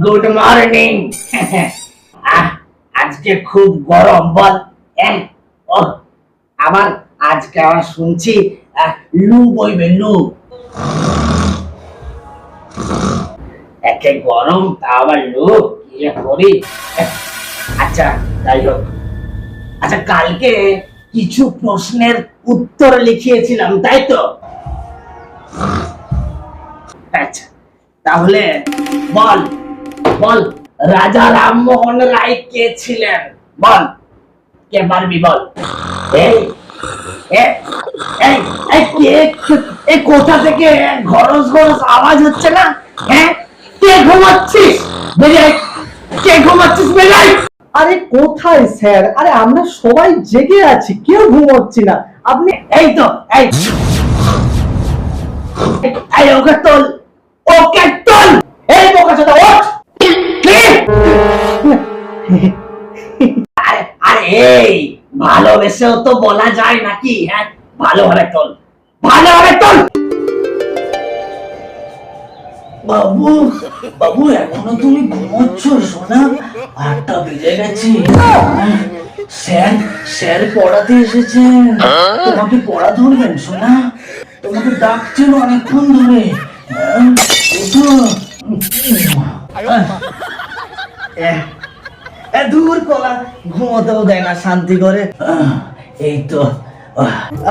Good morning. আজকে খুব গরম বল। ও আবার আজকে আবার শুনছি লু বইবে, লু। একে গরম তা আবার লু, কি যে করি। আচ্ছা তাই হোক। আচ্ছা কালকে কিছু প্রশ্নের উত্তর লিখিয়েছিলাম তাই তো? আচ্ছা তাহলে বল বল, রাজা রামমোহন রায় কে ছিলেন? বল, কে পারবি বল। এই এই এই এই কে, এই কোথা থেকে ঘরস ঘরস আওয়াজ হচ্ছে না? হ্যাঁ, কে ঘুমাচ্ছিস? বেরিয়ে আয়। কে ঘুমাচ্ছিস? বেরিয়ে আয়। আরে কোথায় স্যার? আরে আমরা সবাই জেগে আছি, কেউ ঘুমোচ্ছি না। আপনি এই তো এই এই ওকে তোল, ওকে তোল। এই বোকাচোদা ওঠ। কি? আরে আরে এই ভালোবেসেও তো বলা যায় নাকি? হ্যাঁ, ভালোভাবে তোল, ভালোভাবে তোল। বাবু বাবু এখনো তুমি ঘুমোচ্ছ সোনা? 8টা বেজে গেছে। স্যার স্যার পড়াতে এসেছেন, তোমাকে পড়া ধরবেন সোনা? তোমাকে ডাকছেন অনেকক্ষণ ধরে। ওঠো। দূর কলা, ঘুমোতেও দেয় না শান্তি করে। এই তো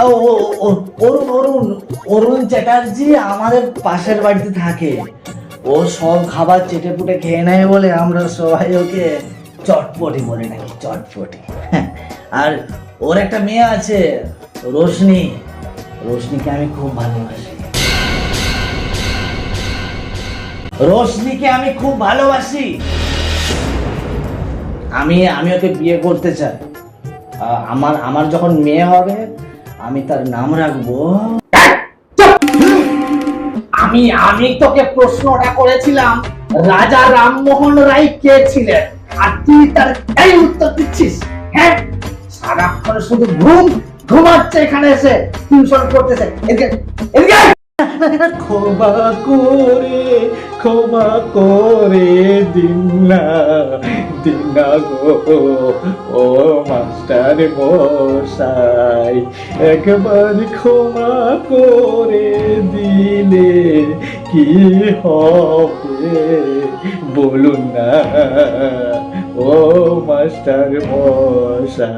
অরুণ অরুণ অরুণ চ্যাটার্জি আমাদের পাশের বাড়িতে থাকে। ও সব খাবার চেটে পুটে খেয়ে নেয় বলে আমরা সবাই ওকে চটপটি বলে নাকি, চটপটি। আর ওর একটা মেয়ে আছে রোশনি, রোশনিকে আমি খুব ভালোবাসি, রোশনিকে আমি খুব ভালোবাসি। আমি আমি ওকে বিয়ে করতে চাই। আমার আমার যখন মেয়ে হবে আমি তার নাম রাখবো। আমি আমি তোকে প্রশ্নটা করেছিলাম রাজা রামমোহন রায় কে ছিলেন, আর তুই তার এই উত্তর দিচ্ছিস? হ্যাঁ, সারাক্ষণ শুধু ঘুমাচ্ছে এখানে এসে টিউশন করতেছে। এদিকে এদিকে আয়। ক্ষমা করে দিন না, দিন না গো ও মাস্টার মশাই, একবার ক্ষমা করে দিলে কি হবে বলুন না ও মাস্টার মশাই।